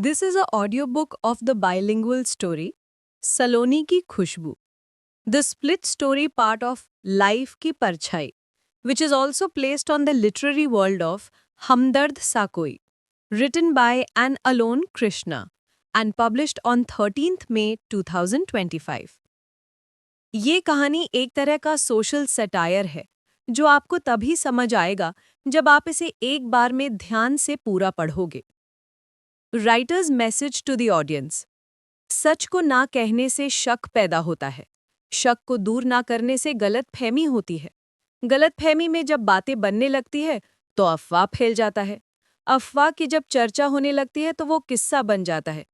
This is an audiobook of the bilingual story सलोनी की खुशबू. The split story part of Life की परछाई, which is also placed on the literary world of Hamdard Sa Koi, written by Anne Alone Krishna and published on 13th May 2025. ये कहानी एक तरह का social satire है जो आपको तभी समझ आएगा जब आप इसे एक बार में ध्यान से पूरा पढ़ोगे. Writer's message to the audience. सच को ना कहने से शक पैदा होता है. शक को दूर ना करने से गलतफहमी होती है. गलतफहमी में जब बातें बनने लगती है तो अफवाह फैल जाता है. अफवाह की जब चर्चा होने लगती है तो वो किस्सा बन जाता है.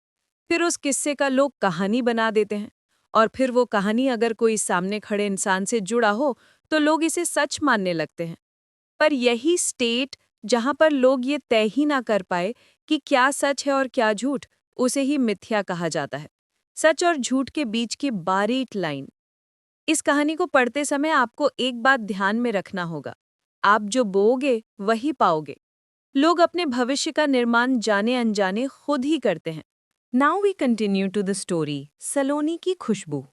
फिर उस किस्से का लोग कहानी बना देते हैं. और फिर वो कहानी अगर कोई सामने खड़े इंसान से जुड़ा हो तो लोग इसे सच मानने लगते हैं. पर यही स्टेट जहां पर लोग ये तय ही ना कर पाए कि क्या सच है और क्या झूठ, उसे ही मिथ्या कहा जाता है. सच और झूठ के बीच की बारीक लाइन. इस कहानी को पढ़ते समय आपको एक बात ध्यान में रखना होगा. आप जो बोओगे वही पाओगे. लोग अपने भविष्य का निर्माण जाने अनजाने खुद ही करते हैं. Now we continue to the story. Saloni की खुशबू.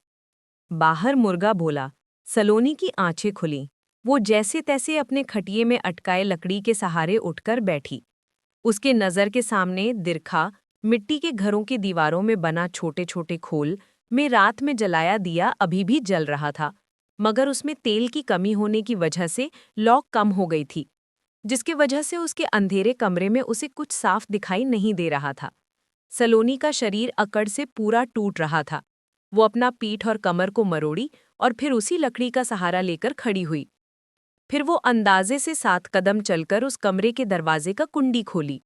बाहर मुर्गा बोला. सलोनी की आंखें खुलीं. वो जैसे तैसे अपने खटिये में अटकाए लकड़ी के सहारे उठकर बैठी. उसके नज़र के सामने दिरखा मिट्टी के घरों की दीवारों में बना छोटे छोटे खोल में रात में जलाया दिया अभी भी जल रहा था, मगर उसमें तेल की कमी होने की वजह से लौ कम हो गई थी, जिसकी वजह से उसके अंधेरे कमरे में उसे कुछ साफ दिखाई नहीं दे रहा था. सलोनी का शरीर अकड़ से पूरा टूट रहा था. वो अपना पीठ और कमर को मरोड़ी और फिर उसी लकड़ी का सहारा लेकर खड़ी हुई. फिर वो अंदाजे से 7 कदम चलकर उस कमरे के दरवाजे का कुंडी खोली.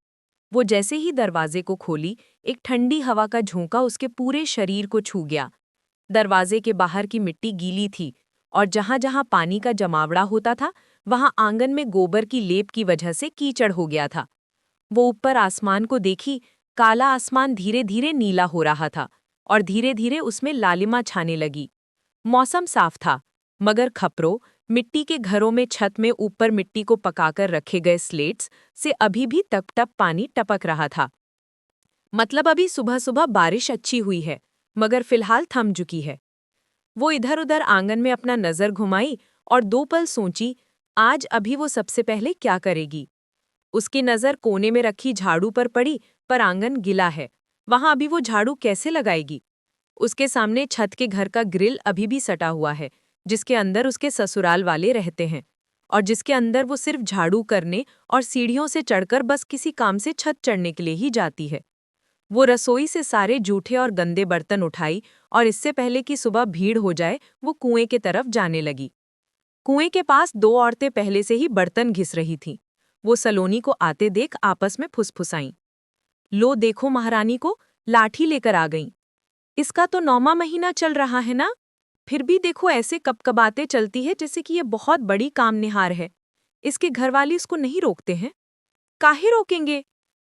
वो जैसे ही दरवाजे को खोली, एक ठंडी हवा का झोंका उसके पूरे शरीर को छू गया. दरवाजे के बाहर की मिट्टी गीली थी और जहां जहां पानी का जमावड़ा होता था वहां आंगन में गोबर की लेप की वजह से कीचड़ हो गया था. वो ऊपर आसमान को देखी. काला आसमान धीरे धीरे नीला हो रहा था और धीरे धीरे उसमें लालिमा छाने लगी. मौसम साफ था, मगर खपरों मिट्टी के घरों में छत में ऊपर मिट्टी को पकाकर रखे गए स्लेट्स से अभी भी टप टप पानी टपक रहा था. मतलब अभी सुबह सुबह बारिश अच्छी हुई है, मगर फिलहाल थम चुकी है. वो इधर उधर आंगन में अपना नजर घुमाई और 2 पल सोची, आज अभी वो सबसे पहले क्या करेगी. उसकी नजर कोने में रखी झाड़ू पर पड़ी, पर आंगन गिला है. वहां अभी वो झाड़ू कैसे लगाएगी. उसके सामने छत के घर का ग्रिल अभी भी सटा हुआ है, जिसके अंदर उसके ससुराल वाले रहते हैं और जिसके अंदर वो सिर्फ झाड़ू करने और सीढ़ियों से चढ़कर बस किसी काम से छत चढ़ने के लिए ही जाती है. वो रसोई से सारे जूठे और गंदे बर्तन उठाई और इससे पहले कि सुबह भीड़ हो जाए वो कुएं के तरफ जाने लगी. कुएं के पास 2 औरतें पहले से ही बर्तन घिस रही थीं. वो सलोनी को आते देख आपस में फुसफुसाईं. लो देखो महारानी को, लाठी लेकर आ गईं. इसका तो 9वां महीना चल रहा है ना, फिर भी देखो ऐसे कपकबाते चलती है जैसे कि ये बहुत बड़ी कामनिहार है. इसके घरवाले इसको नहीं रोकते हैं. काहे रोकेंगे,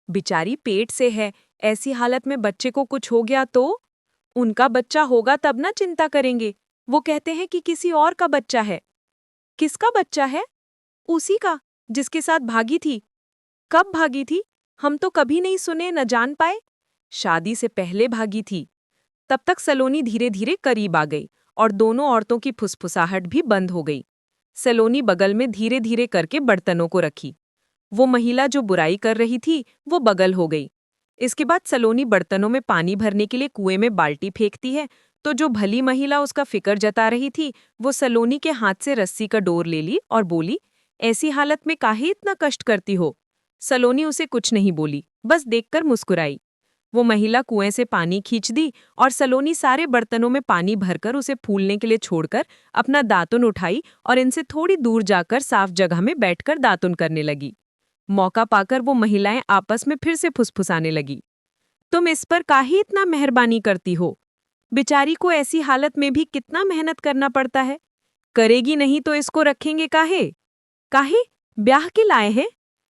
बेचारी पेट से है. ऐसी हालत में बच्चे को कुछ हो गया तो उनका बच्चा होगा तब ना चिंता करेंगे. वो कहते हैं कि किसी और का बच्चा है. किसका बच्चा है. उसी का जिसके साथ भागी थी. कब भागी थी, हम तो कभी नहीं सुने न जान पाए. शादी से पहले भागी थी. तब तक सलोनी धीरे धीरे करीब आ गई और दोनों औरतों की फुसफुसाहट भी बंद हो गई. सलोनी बगल में धीरे धीरे करके बर्तनों को रखी. वो महिला जो बुराई कर रही थी वो बगल हो गई. इसके बाद सलोनी बर्तनों में पानी भरने के लिए कुएं में बाल्टी फेंकती है, तो जो भली महिला उसका फिक्र जता रही थी वो सलोनी के हाथ से रस्सी का डोर ले ली और बोली, ऐसी हालत में काहे इतना कष्ट करती हो. सलोनी उसे कुछ नहीं बोली, बस देखकर मुस्कुराई. वो महिला कुएं से पानी खींच दी और सलोनी सारे बर्तनों में पानी भरकर उसे फूलने के लिए छोड़कर अपना दातुन उठाई और इनसे थोड़ी दूर जाकर साफ जगह में बैठकर दातुन करने लगी. मौका पाकर वो महिलाएं आपस में फिर से फुसफुसाने लगी. तुम इस पर काहे इतना मेहरबानी करती हो. बेचारी को ऐसी हालत में भी कितना मेहनत करना पड़ता है. करेगी नहीं तो इसको रखेंगे काहे. काहे, ब्याह के लाए हैं.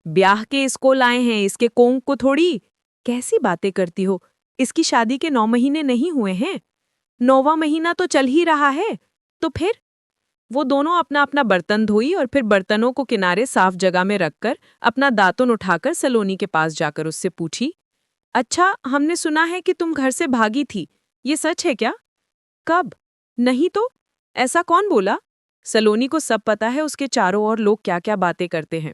ब्याह के इसको लाए हैं, इसके कोंग को थोड़ी. कैसी बातें करती हो, इसकी शादी के 9 महीने नहीं हुए हैं. 9वां महीना तो चल ही रहा है. तो फिर वो दोनों अपना अपना बर्तन धोई और फिर बर्तनों को किनारे साफ जगह में रखकर अपना दातुन उठाकर सलोनी के पास जाकर उससे पूछी, अच्छा, हमने सुना है कि तुम घर से भागी थी। ये सच है क्या? कब? नहीं तो। ऐसा कौन बोला? सलोनी को सब पता है उसके चारों ओर लोग क्या क्या बातें करते हैं,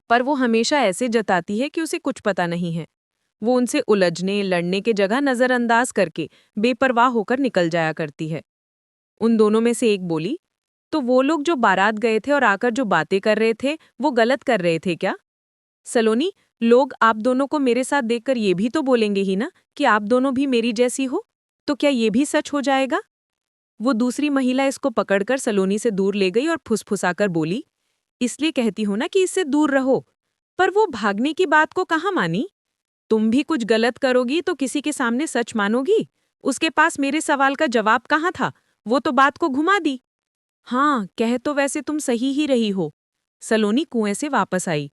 पर वो हमेशा ऐसे जताती है कि उसे कुछ पता नहीं है। वो उनसे उलझने लड़ने के जगह नजरअंदाज करके बेपरवाह होकर निकल जाया करती है। उन दोनों में से एक बोली, तो वो लोग जो बारात गए थे और आकर जो बातें कर रहे थे वो गलत कर रहे थे क्या? सलोनी, लोग आप दोनों को मेरे साथ देखकर ये भी तो बोलेंगे ही ना कि आप दोनों भी मेरी जैसी हो। तो क्या ये भी सच हो जाएगा? वो दूसरी महिला इसको पकड़कर सलोनी से दूर ले गई और फुसफुसाकर बोली, इसलिए कहती हो ना कि इससे दूर रहो। पर वो भागने की बात को कहाँ मानी? तुम भी कुछ गलत करोगी तो किसी के सामने सच मानोगी? उसके पास मेरे सवाल का जवाब कहाँ था? वो तो बात को घुमा दी। हाँ, कह तो वैसे तुम सही ही रही हो। सलोनी कुएं से वापस आई।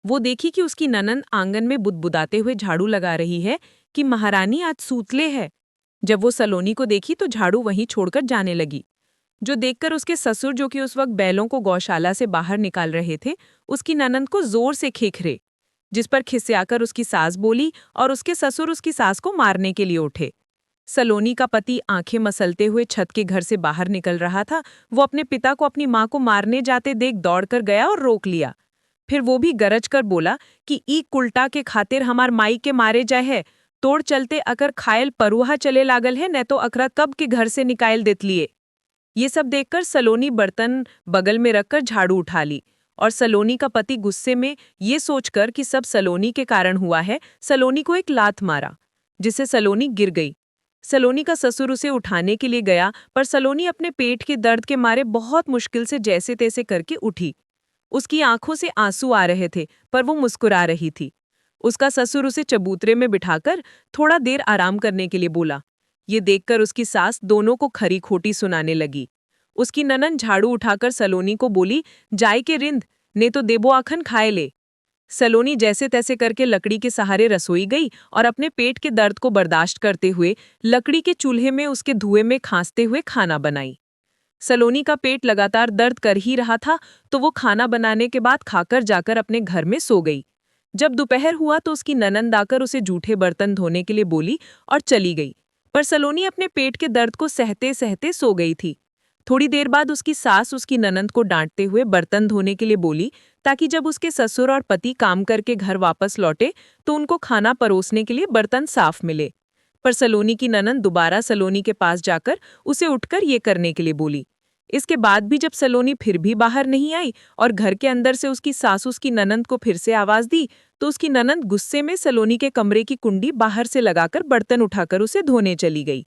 वो देखी कि उसकी ननंद आंगन में बुदबुदाते हुए झाड़ू लगा रही है कि महारानी आज सूतले है। जब वो सलोनी को देखी तो झाड़ू वहीं छोड़कर जाने लगी। जो देखकर उसके ससुर, जो कि उस वक्त बैलों को गौशाला से बाहर निकाल रहे थे, उसकी ननंद को जोर से खींखरे, जिस पर खिसियाकर उसकी सास बोली और उसके ससुर उसकी सास को मारने के लिए उठे। सलोनी का पति आंखें मसलते हुए छत के घर से बाहर निकल रहा था। वो अपने पिता को अपनी मां को मारने जाते देख दौड़कर गया और रोक लिया। फिर वो भी गरज कर बोला कि ई कुल्टा के खातिर हमार माई के मारे जाए है, तोड़ चलते अकर खायल परुहा चले लागल है, न तो अकरा कब के घर से निकाल देत लिए। ये सब देखकर सलोनी बर्तन बगल में रखकर झाड़ू उठा ली और सलोनी का पति गुस्से में ये सोचकर कि सब सलोनी के कारण हुआ है, सलोनी को एक लात मारा, जिससे सलोनी गिर गई। सलोनी का ससुर उसे उठाने के लिए गया, पर सलोनी अपने पेट के दर्द के मारे बहुत मुश्किल से जैसे तैसे करके उठी। उसकी आंखों से आंसू आ रहे थे, पर वो मुस्कुरा रही थी। उसका ससुर उसे चबूतरे में बिठाकर थोड़ा देर आराम करने के लिए बोला। ये देखकर उसकी सास दोनों को खरी खोटी सुनाने लगी। उसकी ननंद झाड़ू उठाकर सलोनी को बोली, जाय के रिंद, ने तो देबो आखन खाए ले। सलोनी जैसे तैसे करके लकड़ी के सहारे रसोई गई और अपने पेट के दर्द को बर्दाश्त करते हुए लकड़ी के चूल्हे में उसके धुएं में खांसते हुए खाना बनाई। सलोनी का पेट लगातार दर्द कर ही रहा था, तो वो खाना बनाने के बाद खाकर जाकर अपने घर में सो गई। जब दोपहर हुआ तो उसकी ननंद आकर उसे जूठे बर्तन धोने के लिए बोली और चली गई, पर सलोनी अपने पेट के दर्द को सहते सहते सो गई थी। थोड़ी देर बाद उसकी सास उसकी ननंद को डांटते हुए बर्तन धोने के लिए बोली, ताकि जब उसके ससुर और पति काम करके घर वापस लौटे तो उनको खाना परोसने के लिए बर्तन साफ मिले। पर सलोनी की ननंद दोबारा सलोनी के पास जाकर उसे उठकर ये करने के लिए बोली। इसके बाद भी जब सलोनी फिर भी बाहर नहीं आई और घर के अंदर से उसकी सास उसकी ननंद को फिर से आवाज दी, तो उसकी ननंद गुस्से में सलोनी के कमरे की कुंडी बाहर से लगाकर बर्तन उठाकर उसे धोने चली गई।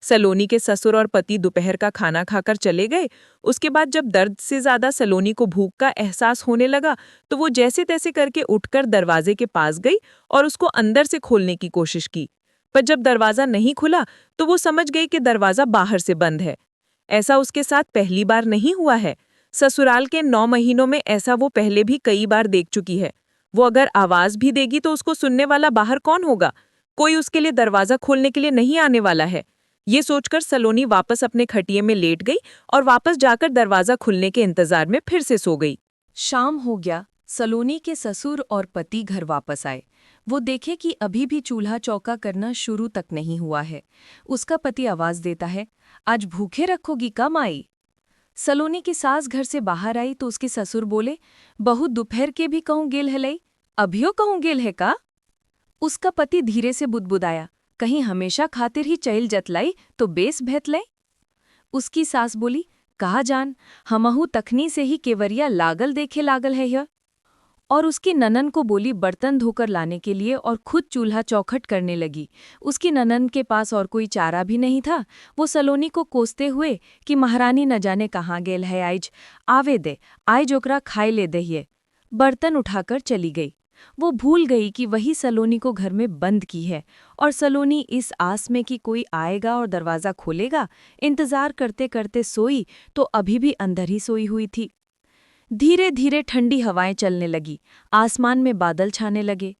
सलोनी के ससुर और पति दोपहर का खाना खाकर चले गए। उसके बाद जब दर्द से ज्यादा सलोनी को भूख का एहसास होने लगा, तो वो जैसे तैसे करके उठकर दरवाजे के पास गई और उसको अंदर से खोलने की कोशिश की। पर जब दरवाजा नहीं खुला तो वो समझ गई कि दरवाजा बाहर से बंद है। ऐसा उसके साथ पहली बार नहीं हुआ है। ससुराल के 9 महीनों में ऐसा वो पहले भी कई बार देख चुकी है। वो अगर आवाज भी देगी तो उसको सुनने वाला बाहर कौन होगा? कोई उसके लिए दरवाजा खोलने के लिए नहीं आने वाला है। ये सोचकर सलोनी वापस अपने खटिये में लेट गई और वापस जाकर दरवाजा खुलने के इंतजार में फिर से सो गई। शाम हो गया। सलोनी के ससुर और पति घर वापस आए। वो देखे कि अभी भी चूल्हा चौका करना शुरू तक नहीं हुआ है। उसका पति आवाज देता है, आज भूखे रखोगी कम आई? सलोनी की सास घर से बाहर आई तो उसके ससुर बोले, बहुत दोपहर के भी कहूँ गेल है लई, अभियो कहूँ गेल है का? उसका पति धीरे से बुदबुदाया, कहीं हमेशा खातिर ही चैल जतलाई तो बेस भेत लई? उसकी सास बोली, कहा जान, हमहू तखनी से ही केवरिया लागल देखे लागल है यह। और उसकी ननन को बोली बर्तन धोकर लाने के लिए और खुद चूल्हा चौखट करने लगी। उसकी ननन के पास और कोई चारा भी नहीं था। वो सलोनी को कोसते हुए कि महारानी न जाने कहाँ गेल है आइज, आवे दे, आइज ओकरा खाए ले दहिए, बर्तन उठाकर चली गई। वो भूल गई कि वही सलोनी को घर में बंद की है, और सलोनी इस आस में कि कोई आएगा और दरवाज़ा खोलेगा इंतजार करते करते सोई तो अभी भी अंदर ही सोई हुई थी। धीरे धीरे ठंडी हवाएं चलने लगी, आसमान में बादल छाने लगे,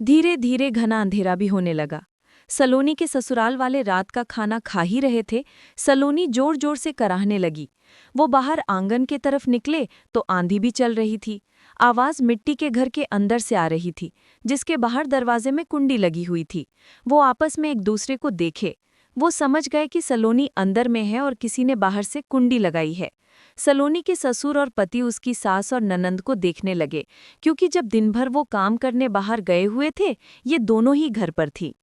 धीरे धीरे घना अंधेरा भी होने लगा। सलोनी के ससुराल वाले रात का खाना खा ही रहे थे। सलोनी जोर जोर से कराहने लगी। वो बाहर आंगन के तरफ निकले तो आंधी भी चल रही थी। आवाज मिट्टी के घर के अंदर से आ रही थी, जिसके बाहर दरवाजे में कुंडी लगी हुई थी। वो आपस में एक दूसरे को देखे। वो समझ गए कि सलोनी अंदर में है और किसी ने बाहर से कुंडी लगाई है। सलोनी के ससुर और पति उसकी सास और ननंद को देखने लगे, क्योंकि जब दिन भर वो काम करने बाहर गए हुए थे, ये दोनों ही घर पर थी।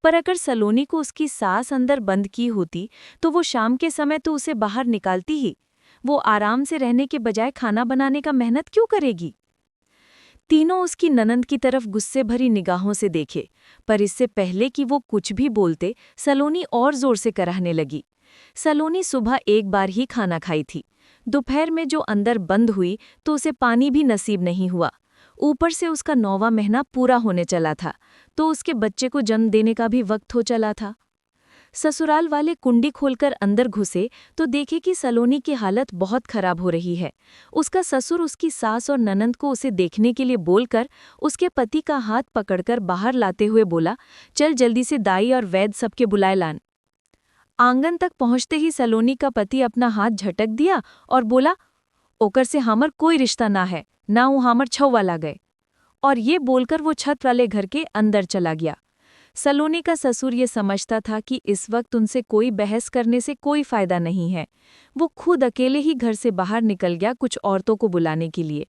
पर अगर सलोनी को उसकी सास अंदर बंद की होती, तो वो शाम के समय तो उसे बाहर निकालती ही। वो आराम से रहने के बजाय खाना बनाने का मेहनत क्यों करेगी? तीनों उसकी ननंद की तरफ गुस्से भरी निगाहों से देखे, पर इससे पहले कि वो कुछ भी बोलते, सलोनी और जोर से कराहने लगी। सलोनी सुबह एक बार ही खाना खाई थी। दोपहर में जो अंदर बंद हुई तो उसे पानी भी नसीब नहीं हुआ। ऊपर से उसका 9वां महीना पूरा होने चला था, तो उसके बच्चे को जन्म देने का भी वक्त हो चला था। ससुराल वाले कुंडी खोलकर अंदर घुसे तो देखे कि सलोनी की हालत बहुत खराब हो रही है। उसका ससुर उसकी सास और ननंद को उसे देखने के लिए बोलकर उसके पति का हाथ पकड़कर बाहर लाते हुए बोला, चल जल्दी से दाई और वैद्य सबके बुलाए लान। आंगन तक पहुंचते ही सलोनी का पति अपना हाथ झटक दिया और बोला, ओकर से हमर कोई रिश्ता ना है, ना वो हमर छौवा ला गए। और ये बोलकर वो छत वाले घर के अंदर चला गया। सलोनी का ससुर ये समझता था कि इस वक्त उनसे कोई बहस करने से कोई फायदा नहीं है। वो खुद अकेले ही घर से बाहर निकल गया कुछ औरतों को बुलाने के लिए।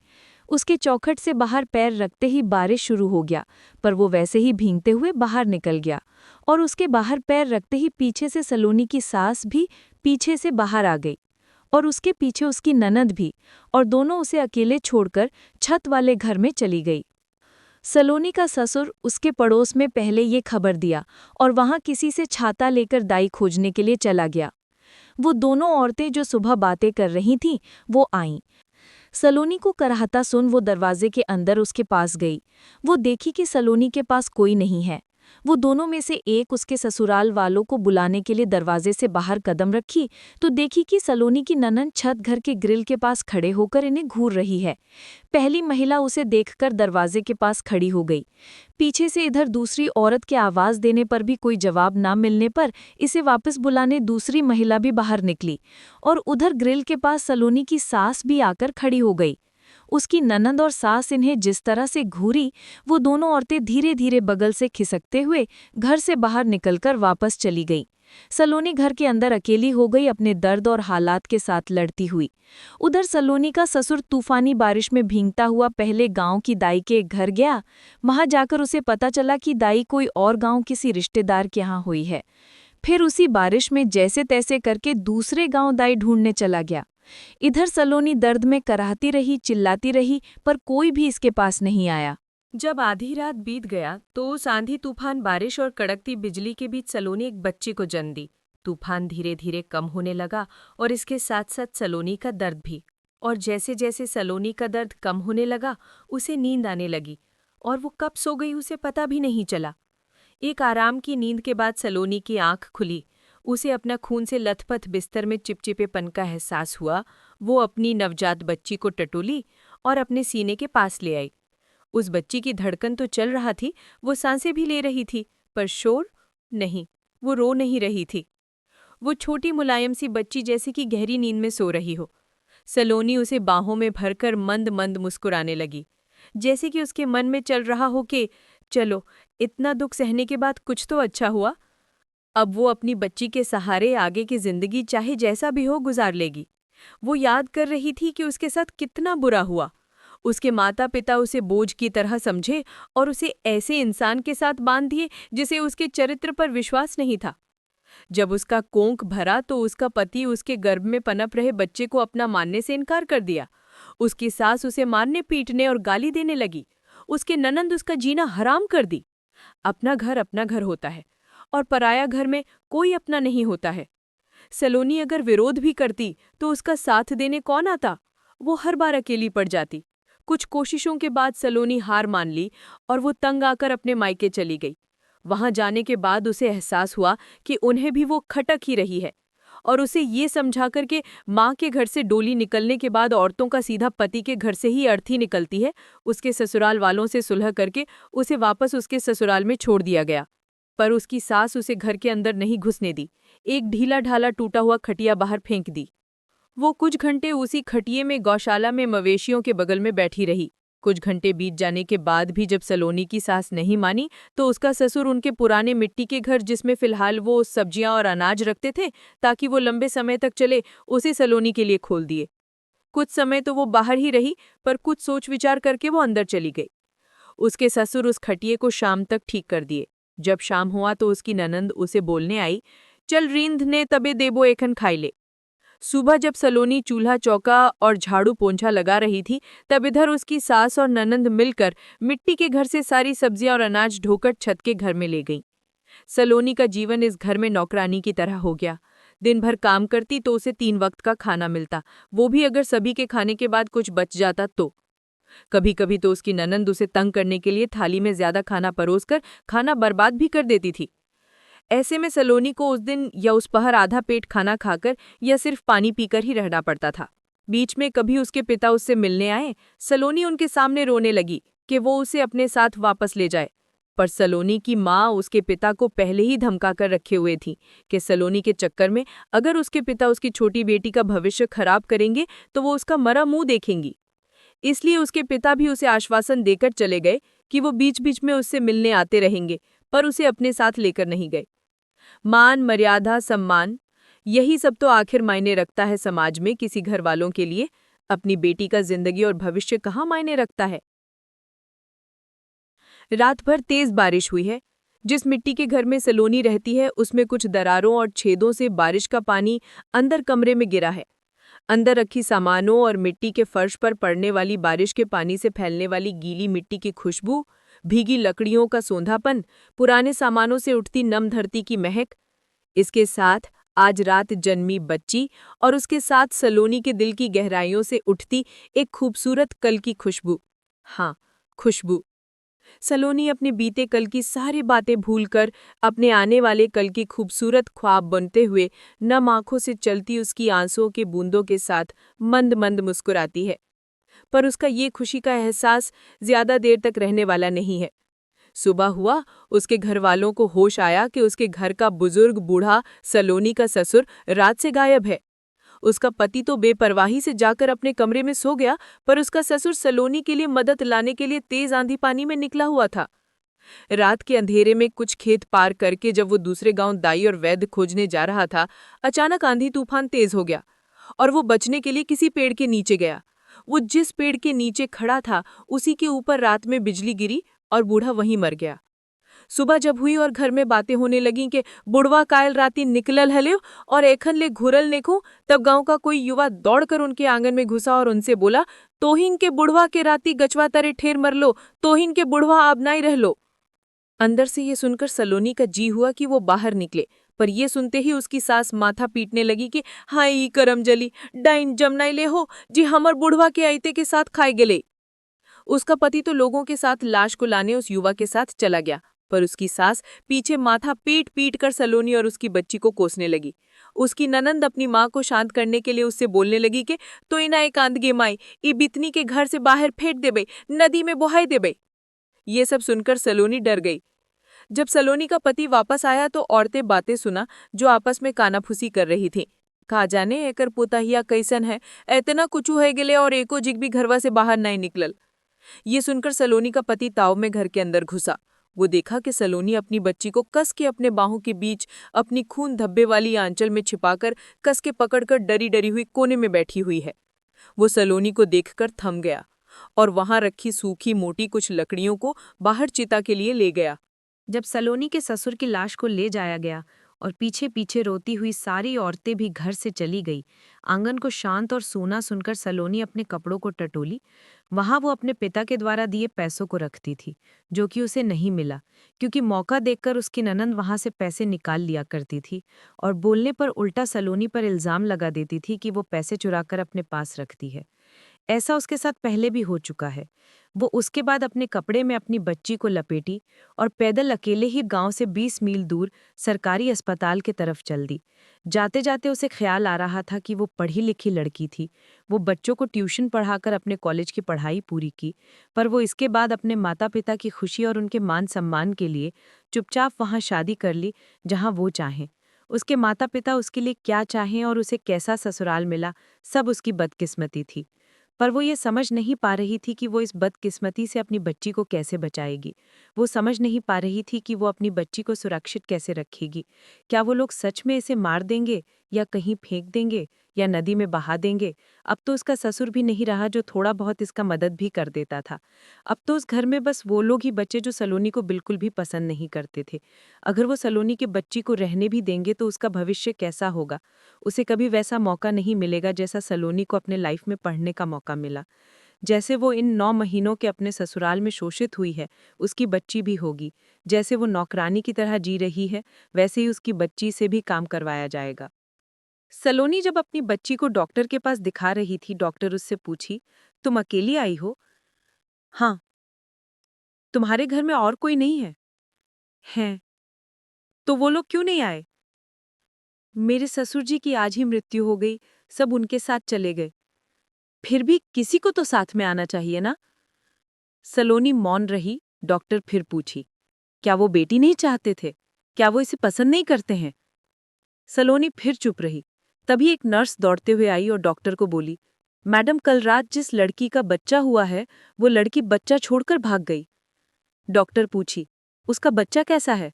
उसके चौखट से बाहर पैर रखते ही बारिश शुरू हो गया, पर वो वैसे ही भींगते हुए बाहर निकल गया। और उसके बाहर पैर रखते ही पीछे से सलोनी की सास भी पीछे से बाहर आ गई, और उसके पीछे उसकी ननद भी, और दोनों उसे अकेले छोड़कर छत वाले घर में चली गई। सलोनी का ससुर उसके पड़ोस में पहले ये खबर दिया और वहां किसी से छाता लेकर दाई खोजने के लिए चला गया। वो दोनों औरतें जो सुबह बातें कर रही थीं, वो आईं। सलोनी को कराहता सुन वो दरवाजे के अंदर उसके पास गई। वो देखी कि सलोनी के पास कोई नहीं है। वो दोनों में से एक उसके ससुराल वालों को बुलाने के लिए दरवाजे से बाहर कदम रखी तो देखी कि सलोनी की ननंद छत घर के ग्रिल के पास खड़े होकर इन्हें घूर रही है। पहली महिला उसे देखकर दरवाजे के पास खड़ी हो गई। पीछे से इधर दूसरी औरत के आवाज देने पर भी कोई जवाब ना मिलने पर इसे वापस बुलाने दूसरी महिला भी बाहर निकली, और उधर ग्रिल के पास सलोनी की सास भी आकर खड़ी हो गई। उसकी ननंद और सास इन्हें जिस तरह से घूरी, वो दोनों औरतें धीरे धीरे बगल से खिसकते हुए घर से बाहर निकलकर वापस चली गईं। सलोनी घर के अंदर अकेली हो गई, अपने दर्द और हालात के साथ लड़ती हुई। उधर सलोनी का ससुर तूफानी बारिश में भींगता हुआ पहले गांव की दाई के घर गया। वहां जाकर उसे पता चला कि दाई कोई और गांव किसी रिश्तेदार के यहाँ हुई है। फिर उसी बारिश में जैसे तैसे करके दूसरे गांव दाई ढूंढने चला गया। इधर सलोनी दर्द में कराहती रही, चिल्लाती रही, पर कोई भी इसके पास नहीं आया। जब आधी रात बीत गया तो उस आंधी तूफान बारिश और कड़कती बिजली के बीच सलोनी एक बच्ची को जन्म दी। तूफान धीरे धीरे कम होने लगा और इसके साथ साथ सलोनी का दर्द भी। और जैसे जैसे सलोनी का दर्द कम होने लगा, उसे नींद आने लगी, और वो कब सो गई उसे पता भी नहीं चला। एक आराम की नींद के बाद सलोनी की आंख खुली। उसे अपना खून से लथपथ बिस्तर में चिपचिपेपन का एहसास हुआ। वो अपनी नवजात बच्ची को टटोली और अपने सीने के पास ले आई। उस बच्ची की धड़कन तो चल रहा थी, वो सांसें भी ले रही थी, पर शोर नहीं, वो रो नहीं रही थी। वो छोटी मुलायम सी बच्ची जैसे कि गहरी नींद में सो रही हो। सलोनी उसे बाहों में भरकर मंद मंद मुस्कुराने लगी, जैसे कि उसके मन में चल रहा हो कि चलो, इतना दुख सहने के बाद कुछ तो अच्छा हुआ। अब वो अपनी बच्ची के सहारे आगे की जिंदगी चाहे जैसा भी हो गुजार लेगी। वो याद कर रही थी कि उसके साथ कितना बुरा हुआ। उसके माता पिता उसे बोझ की तरह समझे और उसे ऐसे इंसान के साथ बांध दिए जिसे उसके चरित्र पर विश्वास नहीं था। जब उसका कोंख भरा तो उसका पति उसके गर्भ में पनप रहे बच्चे को अपना मानने से इनकार कर दिया। उसकी सास उसे मारने पीटने और गाली देने लगी। उसके ननंद उसका जीना हराम कर दी। अपना घर होता है और पराया घर में कोई अपना नहीं होता है। सलोनी अगर विरोध भी करती तो उसका साथ देने कौन आता? वो हर बार अकेली पड़ जाती। कुछ कोशिशों के बाद सलोनी हार मान ली और वो तंग आकर अपने मायके चली गई। वहां जाने के बाद उसे एहसास हुआ कि उन्हें भी वो खटक ही रही है, और उसे ये समझाकर के माँ के घर से डोली निकलने के बाद औरतों का सीधा पति के घर से ही अर्थी निकलती है, उसके ससुराल वालों से सुलह करके उसे वापस उसके ससुराल में छोड़ दिया गया। पर उसकी सास उसे घर के अंदर नहीं घुसने दी। एक ढीला ढाला टूटा हुआ खटिया बाहर फेंक दी। वो कुछ घंटे उसी खटिये में गौशाला में मवेशियों के बगल में बैठी रही। कुछ घंटे बीत जाने के बाद भी जब सलोनी की सास नहीं मानी तो उसका ससुर उनके पुराने मिट्टी के घर, जिसमें फिलहाल वो सब्जियां और अनाज रखते थे ताकि वो लंबे समय तक चले, उसे सलोनी के लिए खोल दिए। कुछ समय तो वो बाहर ही रही, पर कुछ सोच विचार करके वो अंदर चली गई। उसके ससुर उस खटिये को शाम तक ठीक कर दिए। जब शाम हुआ तो उसकी ननंद उसे बोलने आई, चल रींध ने तबे देबो एखन खाई ले। सुबह जब सलोनी चूल्हा चौका और झाड़ू पोंछा लगा रही थी, तब इधर उसकी सास और ननंद मिलकर मिट्टी के घर से सारी सब्जियां और अनाज ढोकर छत के घर में ले गईं। सलोनी का जीवन इस घर में नौकरानी की तरह हो गया। दिन भर काम करती तो उसे 3 वक्त का खाना मिलता, वो भी अगर सभी के खाने के बाद कुछ बच जाता तो। कभी कभी तो उसकी ननंद उसे तंग करने के लिए थाली में ज्यादा खाना परोसकर खाना बर्बाद भी कर देती थी। ऐसे में सलोनी को उस दिन या उस पहर आधा पेट खाना खाकर या सिर्फ पानी पीकर ही रहना पड़ता था। बीच में कभी उसके पिता उससे मिलने आए, सलोनी उनके सामने रोने लगी कि वो उसे अपने साथ वापस ले जाए। पर सलोनी की माँ उसके पिता को पहले ही धमका कर रखे हुए थी कि सलोनी के चक्कर में अगर उसके पिता उसकी छोटी बेटी का भविष्य खराब करेंगे तो वो उसका मरा मुंह देखेंगी। इसलिए उसके पिता भी उसे आश्वासन देकर चले गए कि वो बीच बीच में उससे मिलने आते रहेंगे, पर उसे अपने साथ लेकर नहीं गए। मान, मर्यादा, सम्मान, यही सब तो आखिर मायने रखता है समाज में किसी घर वालों के लिए। अपनी बेटी का जिंदगी और भविष्य कहाँ मायने रखता है। रात भर तेज बारिश हुई है। जिस मिट्टी के घर में सलोनी रहती है उसमें कुछ दरारों और छेदों से बारिश का पानी अंदर कमरे में गिरा है। अंदर रखी सामानों और मिट्टी के फर्श पर पड़ने वाली बारिश के पानी से फैलने वाली गीली मिट्टी की खुशबू, भीगी लकड़ियों का सोंधापन, पुराने सामानों से उठती नम धरती की महक, इसके साथ आज रात जन्मी बच्ची और उसके साथ सलोनी के दिल की गहराइयों से उठती एक खूबसूरत कल की खुशबू। हाँ, खुशबू। सलोनी अपने बीते कल की सारी बातें भूलकर अपने आने वाले कल की खूबसूरत ख्वाब बनते हुए नम आंखों से चलती उसकी आंसुओं के बूंदों के साथ मंद मंद मुस्कुराती है। पर उसका ये खुशी का एहसास ज्यादा देर तक रहने वाला नहीं है। सुबह हुआ, उसके घर वालों को होश आया कि उसके घर का बुजुर्ग बूढ़ा सलोनी का ससुर रात से गायब है। उसका पति तो बेपरवाही से जाकर अपने कमरे में सो गया, पर उसका ससुर सलोनी के लिए मदद लाने के लिए तेज आंधी पानी में निकला हुआ था। रात के अंधेरे में कुछ खेत पार करके जब वो दूसरे गांव दाई और वैद्य खोजने जा रहा था, अचानक आंधी तूफान तेज हो गया और वो बचने के लिए किसी पेड़ के नीचे गया। वो जिस पेड़ के नीचे खड़ा था उसी के ऊपर रात में बिजली गिरी और बूढ़ा वहीं मर गया। सुबह जब हुई और घर में बातें होने लगीं कि बुढ़वा कायल राती निकलल हल्यो और एखन ले घुरल नेखूं, तब गांव का कोई युवा दौड़कर उनके आंगन में घुसा और उनसे बोला, तोहिन के बुढ़वा के राती गचवा तरे ठेर मर लो, तोहिन के बुढ़वा अब नाई रह लो। अंदर से ये सुनकर सलोनी का जी हुआ कि वो बाहर निकले, पर ये सुनते ही उसकी सास माथा पीटने लगी कि हाय करम जली, डाइन जमनाई ले हो जी हमर बुढ़वा के आइते के साथ खाए गेले। उसका पति तो लोगों के साथ लाश को लाने उस युवा के साथ चला गया, पर उसकी सास पीछे माथा पीट पीट कर सलोनी और उसकी बच्ची को कोसने लगी। उसकी ननंद अपनी माँ को शांत करने के लिए उससे बोलने लगी कि तो इना एक आंदगे माई ई बितनी के घर से बाहर फेंक देबे, नदी में बहाई देबे। ये सब सुनकर सलोनी डर गई। जब सलोनी का पति वापस आया तो औरतें बातें सुना जो आपस में कानाफूसी कर रही थी। का जाने एकर पोताहिया कैसन है, एतना कुछू है गेले और एको जिग भी घरवा से बाहर नहीं निकलल। ये सुनकर सलोनी का पति ताव में घर के अंदर घुसा। वो देखा कि सलोनी अपनी बच्ची को कस के अपने बाहों के बीच अपनी खून धब्बे वाली आंचल में छिपाकर कस के पकड़कर डरी डरी हुई कोने में बैठी हुई है। वो सलोनी को देखकर थम गया और वहां रखी सूखी मोटी कुछ लकड़ियों को बाहर चिता के लिए ले गया। जब सलोनी के ससुर की लाश को ले जाया गया और पीछे पीछे रोती हुई सारी औरतें भी घर से चली गई, आंगन को शांत और सूना सुनकर सलोनी अपने कपड़ों को टटोली। वहां वो अपने पिता के द्वारा दिए पैसों को रखती थी, जो कि उसे नहीं मिला, क्योंकि मौका देखकर उसकी ननंद वहां से पैसे निकाल लिया करती थी और बोलने पर उल्टा सलोनी पर इल्जाम लगा देती थी कि वो पैसे चुराकर अपने पास रखती है। ऐसा उसके साथ पहले भी हो चुका है। वो उसके बाद अपने कपड़े में अपनी बच्ची को लपेटी और पैदल अकेले ही गांव से 20 मील दूर सरकारी अस्पताल की तरफ चल दी। जाते जाते उसे ख्याल आ रहा था कि वो पढ़ी लिखी लड़की थी। वो बच्चों को ट्यूशन पढ़ाकर अपने कॉलेज की पढ़ाई पूरी की, पर वो इसके बाद अपने माता पिता की खुशी और उनके मान सम्मान के लिए चुपचाप वहां शादी कर ली जहां वो चाहें। उसके माता पिता उसके लिए क्या चाहें और उसे कैसा ससुराल मिला, सब उसकी बदकिस्मती थी। पर वो ये समझ नहीं पा रही थी कि वो इस बदकिस्मती से अपनी बच्ची को कैसे बचाएगी। वो समझ नहीं पा रही थी कि वो अपनी बच्ची को सुरक्षित कैसे रखेगी। क्या वो लोग सच में इसे मार देंगे या कहीं फेंक देंगे या नदी में बहा देंगे? अब तो उसका ससुर भी नहीं रहा जो थोड़ा बहुत इसका मदद भी कर देता था। अब तो उस घर में बस वो लोग ही बचे जो सलोनी को बिल्कुल भी पसंद नहीं करते थे। अगर वो सलोनी की बच्ची को रहने भी देंगे तो उसका भविष्य कैसा होगा? उसे कभी वैसा मौका नहीं मिलेगा जैसा सलोनी को अपने लाइफ में पढ़ने का मौका मिला। जैसे वो इन 9 महीनों के अपने ससुराल में शोषित हुई है, उसकी बच्ची भी होगी। जैसे वो नौकरानी की तरह जी रही है, वैसे ही उसकी बच्ची से भी काम करवाया जाएगा। सलोनी जब अपनी बच्ची को डॉक्टर के पास दिखा रही थी, डॉक्टर उससे पूछी, तुम अकेली आई हो? हाँ। तुम्हारे घर में और कोई नहीं है? हैं। तो वो लोग क्यों नहीं आए? मेरे ससुर जी की आज ही मृत्यु हो गई, सब उनके साथ चले गए। फिर भी किसी को तो साथ में आना चाहिए ना? सलोनी मौन रही। डॉक्टर फिर पूछी, क्या वो बेटी नहीं चाहते थे? क्या वो इसे पसंद नहीं करते हैं? सलोनी फिर चुप रही। तभी एक नर्स दौड़ते हुए आई और डॉक्टर को बोली, मैडम, कल रात जिस लड़की का बच्चा हुआ है, वो लड़की बच्चा छोड़कर भाग गई। डॉक्टर पूछी, उसका बच्चा कैसा है?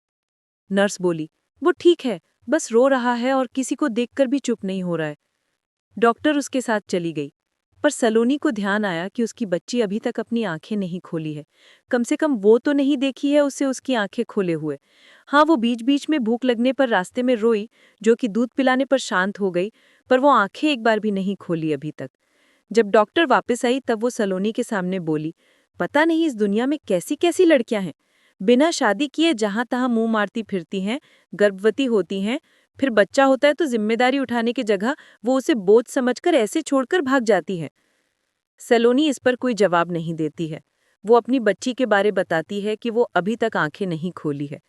नर्स बोली, वो ठीक है, बस रो रहा है और किसी को देखकर भी चुप नहीं हो रहा है। डॉक्टर उसके साथ चली गई। पर सलोनी को ध्यान आया कि उसकी बच्ची अभी तक अपनी आंखें नहीं खोली है। कम से कम वो तो नहीं देखी है उसे उसकी आंखें खोले हुए। हाँ, वो बीच बीच में भूख लगने पर रास्ते में रोई, जो कि दूध पिलाने पर शांत हो गई, पर वो आंखें एक बार भी नहीं खोली अभी तक। जब डॉक्टर वापस आई तब वो सलोनी के सामने बोली, पता नहीं इस दुनिया में कैसी कैसी लड़कियां हैं, बिना शादी किए जहां तहां मुंह मारती फिरती हैं, गर्भवती होती हैं, फिर बच्चा होता है तो जिम्मेदारी उठाने की जगह वो उसे बोझ समझकर ऐसे छोड़कर भाग जाती है। सलोनी इस पर कोई जवाब नहीं देती है। वो अपनी बच्ची के बारे बताती है कि वो अभी तक आंखें नहीं खोली है।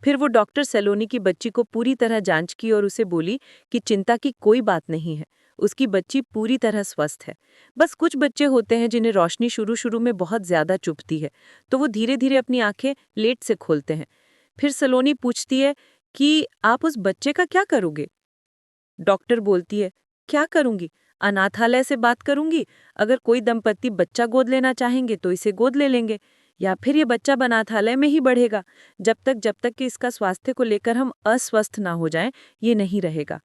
फिर वो डॉक्टर सलोनी की बच्ची को पूरी तरह जांच की और उसे बोली कि चिंता की कोई बात नहीं है, उसकी बच्ची पूरी तरह स्वस्थ है। बस कुछ बच्चे होते हैं जिन्हें रोशनी शुरू शुरू में बहुत ज्यादा चुभती है, तो वो धीरे धीरे अपनी आंखें लेट से खोलते हैं। फिर सलोनी पूछती है कि आप उस बच्चे का क्या करोगे? डॉक्टर बोलती है, क्या करूंगी? अनाथालय से बात करूंगी। अगर कोई दंपत्ति बच्चा गोद लेना चाहेंगे तो इसे गोद ले लेंगे, या फिर ये बच्चा अनाथालय में ही बढ़ेगा। जब तक कि इसका स्वास्थ्य को लेकर हम अस्वस्थ ना हो जाएं, ये नहीं रहेगा।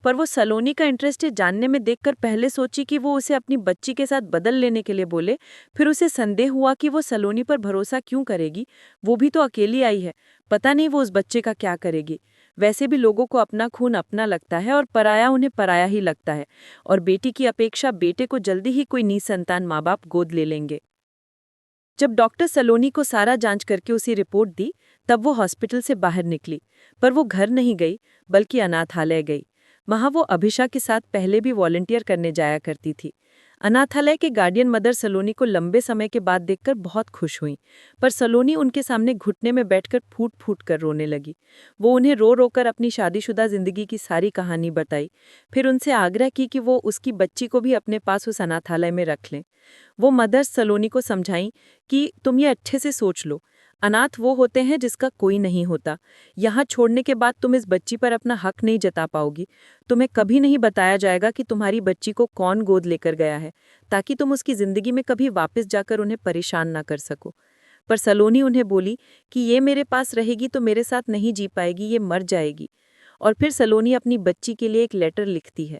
पर वो सलोनी का इंटरेस्ट जानने में देखकर पहले सोची कि वो उसे अपनी बच्ची के साथ बदल लेने के लिए बोले। फिर उसे संदेह हुआ कि वो सलोनी पर भरोसा क्यों करेगी, वो भी तो अकेली आई है, पता नहीं वो उस बच्चे का क्या करेगी। वैसे भी लोगों को अपना खून अपना लगता है और पराया उन्हें पराया ही लगता है, और बेटी की अपेक्षा बेटे को जल्दी ही कोई निसंतान माँ बाप गोद ले लेंगे। जब डॉक्टर सलोनी को सारा जांच करके उसी रिपोर्ट दी, तब वो हॉस्पिटल से बाहर निकली। पर वो घर नहीं गई, बल्कि अनाथालय गई। वहां वो अभिषा के साथ पहले भी वॉलंटियर करने जाया करती थी। अनाथालय के गार्डियन मदर सलोनी को लंबे समय के बाद देखकर बहुत खुश हुई, पर सलोनी उनके सामने घुटने में बैठकर फूट फूट कर रोने लगी। वो उन्हें रो रोकर अपनी शादीशुदा जिंदगी की सारी कहानी बताई। फिर उनसे आग्रह की कि वो उसकी बच्ची को भी अपने पास उस अनाथालय में रख लें। वो मदर सलोनी को समझाई कि तुम ये अच्छे से सोच लो, अनाथ वो होते हैं जिसका कोई नहीं होता। यहाँ छोड़ने के बाद तुम इस बच्ची पर अपना हक नहीं जता पाओगी। तुम्हें कभी नहीं बताया जाएगा कि तुम्हारी बच्ची को कौन गोद लेकर गया है, ताकि तुम उसकी जिंदगी में कभी वापस जाकर उन्हें परेशान ना कर सको। पर सलोनी उन्हें बोली कि ये मेरे पास रहेगी तो मेरे साथ नहीं जी पाएगी, ये मर जाएगी। और फिर सलोनी अपनी बच्ची के लिए एक लेटर लिखती है।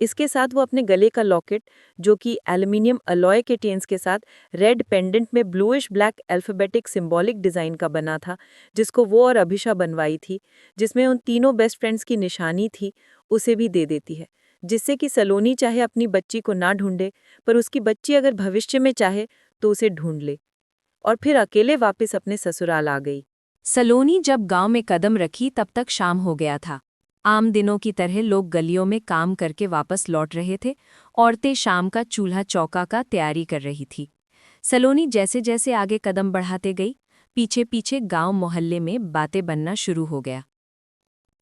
इसके साथ वो अपने गले का लॉकेट, जो कि एल्युमिनियम अलॉय के चेन्स के साथ रेड पेंडेंट में bluish black alphabetic symbolic design का बना था, जिसको वो और अभिषा बनवाई थी, जिसमें उन तीनों बेस्ट फ्रेंड्स की निशानी थी, उसे भी दे देती है, जिससे कि सलोनी चाहे अपनी बच्ची को ना ढूंढे, पर उसकी बच्ची अगर भविष्य में चाहे तो उसे ढूंढ ले। और फिर अकेले वापस अपने ससुराल आ गई। सलोनी जब गांव में कदम रखी तब तक शाम हो गया था। आम दिनों की तरह लोग गलियों में काम करके वापस लौट रहे थे। औरतें शाम का चूल्हा चौका का तैयारी कर रही थी। सलोनी जैसे जैसे आगे कदम बढ़ाते गई, पीछे पीछे गांव मोहल्ले में बातें बनना शुरू हो गया।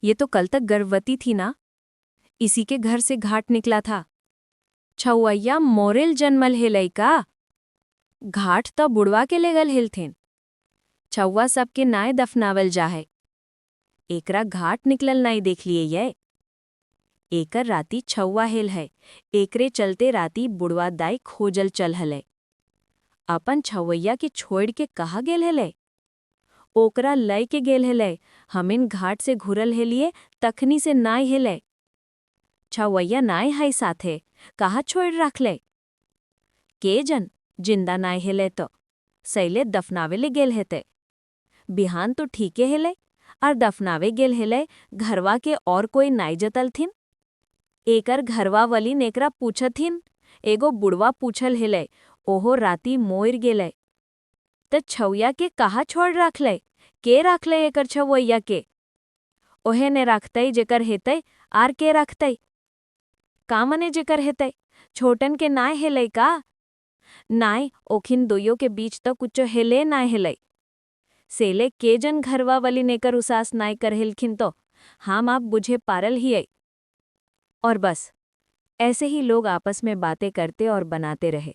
ये तो कल तक गर्भवती थी ना, इसी के घर से घाट निकला था। छौया मोरेल जन्मल है लइका, घाट तो बुढ़वा के लेगल हिलथेन। छौवा सबके नाय दफनावल जाहे, एकरा घाट निकलल नाई देख लिए ये। एकर राती छौवा हेल है, एकरे चलते राती बुढ़वा दाई खोजल चल हले। अपन छवैया के छोड़ के कहा गेल हेले? ओकरा लय के गेल हेले, हमिन घाट से घुरल हेलिए तखनी से नाय हेले। छवैया नाय हाई साथे, कहा छोड़ रखले? के जन जिंदा नाय हेले तो सैले दफनावे ले गेल हेते। बिहान तो ठीके हेले और दफनावे गेल हेले, घरवा के और कोई नाई जतल थिन। एकर घरवा वाली नेकरा पूछथिन, एगो बुढ़वा पूछल हेले, ओहो राती मोर गेले। त छौया के कहा छोड़ रखले? के रखले एकर छवैया के? ओहे ने रखतई जेकर हेतई, आर के रखतई? का मने जेकर हेतई? छोटन के नाय हेले का? नाय, ओखिन दोयो के बीच तो कुछो हेले नाय हेले। सेले के जन घरवा वाली नेकर उसास नाय कर हेलखिन तो हम आप बुझे पारल ही आई। और बस ऐसे ही लोग आपस में बातें करते और बनाते रहे।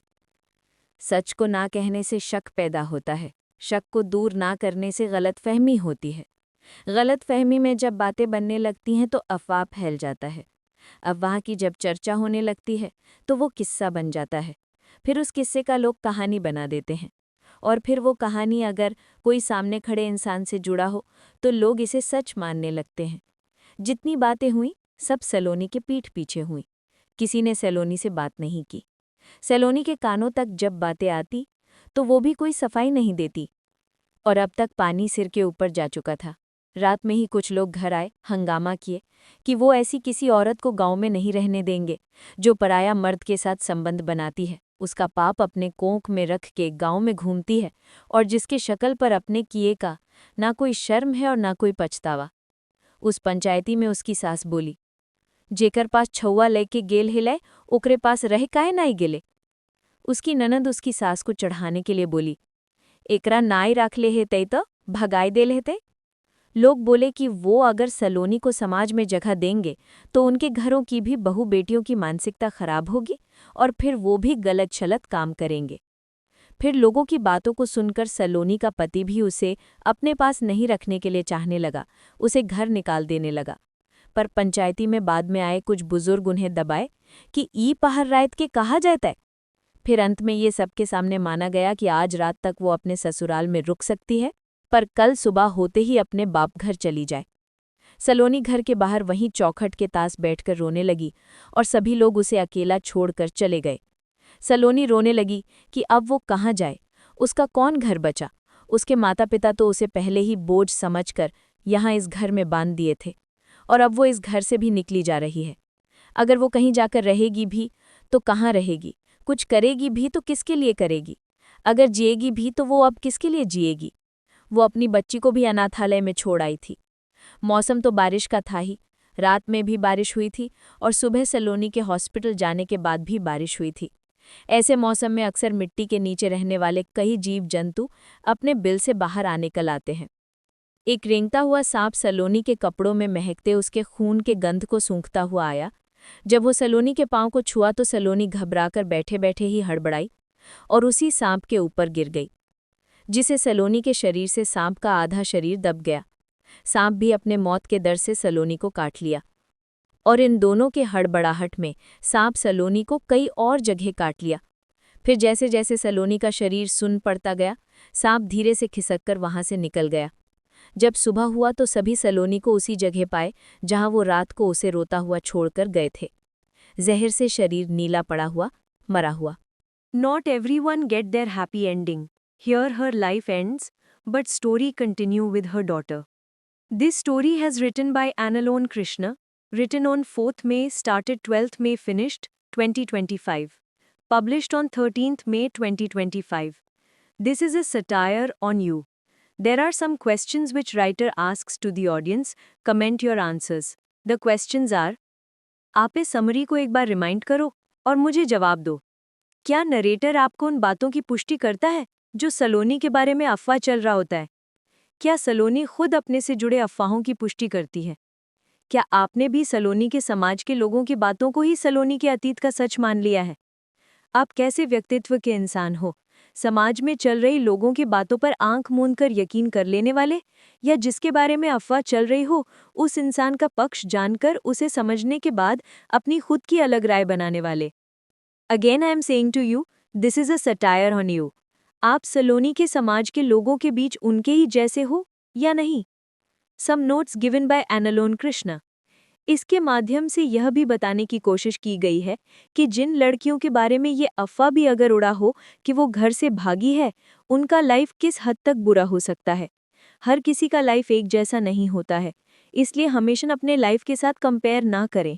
सच को ना कहने से शक पैदा होता है, शक को दूर ना करने से गलतफहमी होती है। गलतफहमी में जब बातें बनने लगती हैं तो अफवाह फैल जाता है। अफवाह की जब चर्चा होने लगती है तो वो किस्सा बन जाता है। फिर उस किस्से का लोग कहानी बना देते हैं, और फिर वो कहानी अगर कोई सामने खड़े इंसान से जुड़ा हो तो लोग इसे सच मानने लगते हैं। जितनी बातें हुई सब सलोनी के पीठ पीछे हुई। किसी ने सलोनी से बात नहीं की। सलोनी के कानों तक जब बातें आती तो वो भी कोई सफाई नहीं देती। और अब तक पानी सिर के ऊपर जा चुका था। रात में ही कुछ लोग घर आए, हंगामा किए कि वो ऐसी किसी औरत को गांव में नहीं रहने देंगे जो पराया मर्द के साथ संबंध बनाती है, उसका पाप अपने कोंख में रख के गांव में घूमती है, और जिसके शक्ल पर अपने किए का ना कोई शर्म है और ना कोई पछतावा। उस पंचायती में उसकी सास बोली, जेकर पास छौवा लेके गेल हिलाए ओकरे पास रह काहे नाई गेले। उसकी ननद उसकी सास को चढ़ाने के लिए बोली, एकरा नाई राख ले हेतई तो भगाई दे लेते। लोग बोले कि वो अगर सलोनी को समाज में जगह देंगे तो उनके घरों की भी बहू बेटियों की मानसिकता खराब होगी और फिर वो भी गलत छलत काम करेंगे। फिर लोगों की बातों को सुनकर सलोनी का पति भी उसे अपने पास नहीं रखने के लिए चाहने लगा, उसे घर निकाल देने लगा। पर पंचायती में बाद में आए कुछ बुजुर्ग उन्हें दबाए कि ई पहर रात के कहा जाता है। फिर अंत में ये सबके सामने माना गया कि आज रात तक वो अपने ससुराल में रुक सकती है, पर कल सुबह होते ही अपने बाप घर चली जाए। सलोनी घर के बाहर वहीं चौखट के पास बैठकर रोने लगी और सभी लोग उसे अकेला छोड़कर चले गए। सलोनी रोने लगी कि अब वो कहाँ जाए, उसका कौन घर बचा। उसके माता पिता तो उसे पहले ही बोझ समझकर यहाँ इस घर में बांध दिए थे, और अब वो इस घर से भी निकली जा रही है। अगर वो कहीं जाकर रहेगी भी तो कहाँ रहेगी, कुछ करेगी भी तो किसके लिए करेगी, अगर जिएगी भी तो वो अब किसके लिए जिएगी। वो अपनी बच्ची को भी अनाथालय में छोड़ आई थी। मौसम तो बारिश का था ही, रात में भी बारिश हुई थी और सुबह सलोनी के हॉस्पिटल जाने के बाद भी बारिश हुई थी। ऐसे मौसम में अक्सर मिट्टी के नीचे रहने वाले कई जीव जंतु अपने बिल से बाहर आने कल आते हैं। एक रेंगता हुआ सांप सलोनी के कपड़ों में महकते उसके खून के गंध को सूंघता हुआ आया। जब वो सलोनी के पांव को छुआ तो सलोनी घबराकर बैठे बैठे ही हड़बड़ाई और उसी सांप के ऊपर गिर गई, जिसे सलोनी के शरीर से सांप का आधा शरीर दब गया। सांप भी अपने मौत के डर से सलोनी को काट लिया, और इन दोनों के हड़बड़ाहट में सांप सलोनी को कई और जगह काट लिया। फिर जैसे जैसे सलोनी का शरीर सुन्न पड़ता गया, सांप धीरे से खिसककर वहां से निकल गया। जब सुबह हुआ तो सभी सलोनी को उसी जगह पाए जहां वो रात को उसे रोता हुआ छोड़कर गए थे, जहर से शरीर नीला पड़ा हुआ, मरा हुआ। Not everyone get their happy ending. Here her life ends, but story continue with her daughter. This story has written by Annalone Krishna, written on 4th May, started 12th May, finished 2025. Published on 13th May 2025. This is a satire on you. There are some questions which writer asks to the audience. Comment your answers. The questions are: आप इस summary को एक बार remind करो और मुझे जवाब दो। क्या नरेटर आपको उन बातों की पुष्टि करता है जो सलोनी के बारे में अफवाह चल रहा होता है? क्या सलोनी खुद अपने से जुड़े अफवाहों की पुष्टि करती है? क्या आपने भी सलोनी के समाज के लोगों की बातों को ही सलोनी के अतीत का सच मान लिया है? आप कैसे व्यक्तित्व के इंसान हो? समाज में चल रही लोगों की बातों पर आंख मूंद कर यकीन कर लेने वाले, या जिसके बारे में अफवाह चल रही हो उस इंसान का पक्ष जानकर उसे समझने के बाद अपनी खुद की अलग राय बनाने वाले? Again I am saying to you, this is a satire on you. आप सलोनी के समाज के लोगों के बीच उनके ही जैसे हो या नहीं? सम नोट्स गिवन बाय एनालोन कृष्णा। इसके माध्यम से यह भी बताने की कोशिश की गई है कि जिन लड़कियों के बारे में ये अफवाह भी अगर उड़ा हो कि वो घर से भागी है, उनका लाइफ किस हद तक बुरा हो सकता है। हर किसी का लाइफ एक जैसा नहीं होता है, इसलिए हमेशा अपने लाइफ के साथ कंपेयर ना करें।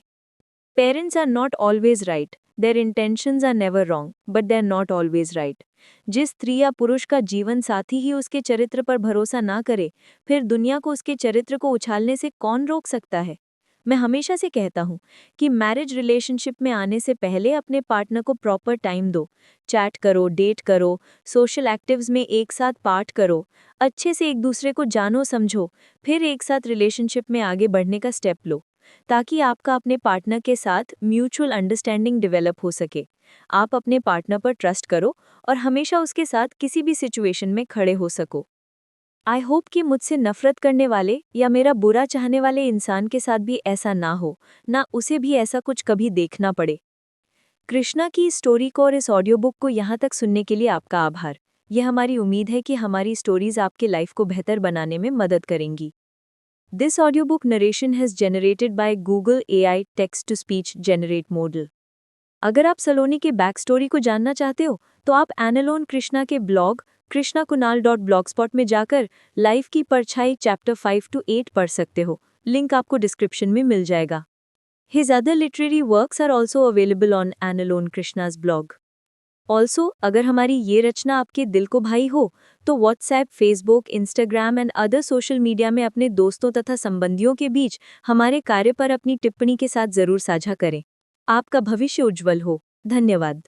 Parents are not always right, their intentions are never wrong, but they are not always right. जिस स्त्री या पुरुष का जीवन साथी ही उसके चरित्र पर भरोसा ना करे, फिर दुनिया को उसके चरित्र को उछालने से कौन रोक सकता है? मैं हमेशा से कहता हूँ कि मैरिज रिलेशनशिप में आने से पहले अपने पार्टनर को प्रॉपर टाइम दो, चैट करो, डेट करो, सोशल एक्टिव्स में एक साथ पार्ट करो, अच्छे से एक दूसरे को जानो समझो, फिर एक साथ रिलेशनशिप में आगे बढ़ने का स्टेप लो, ताकि आपका अपने पार्टनर के साथ म्यूचुअल अंडरस्टैंडिंग डेवलप हो सके। आप अपने पार्टनर पर ट्रस्ट करो और हमेशा उसके साथ किसी भी सिचुएशन में खड़े हो सको। आई होप कि मुझसे नफरत करने वाले या मेरा बुरा चाहने वाले इंसान के साथ भी ऐसा ना हो, ना उसे भी ऐसा कुछ कभी देखना पड़े। कृष्णा की इस स्टोरी को और इस ऑडियो बुक को यहाँ तक सुनने के लिए आपका आभार। यह हमारी उम्मीद है कि हमारी स्टोरीज आपके लाइफ को बेहतर बनाने में मदद करेंगी। This audio book narration has generated by Google AI text to speech generate model. अगर आप सलोनी के बैक स्टोरी को जानना चाहते हो तो आप एनालोन कृष्णा के ब्लॉग krishnakunal.blogspot में जाकर लाइफ की परछाई चैप्टर 5 to 8 पढ़ सकते हो। लिंक आपको डिस्क्रिप्शन में मिल जाएगा। His other literary works are also available on Analone Krishna's blog. Also, अगर हमारी ये रचना आपके दिल को भाई हो तो WhatsApp, Facebook, Instagram and other social media में अपने दोस्तों तथा संबंधियों के बीच हमारे कार्य पर अपनी टिप्पणी के साथ जरूर साझा करें। आपका भविष्य उज्जवल हो। धन्यवाद।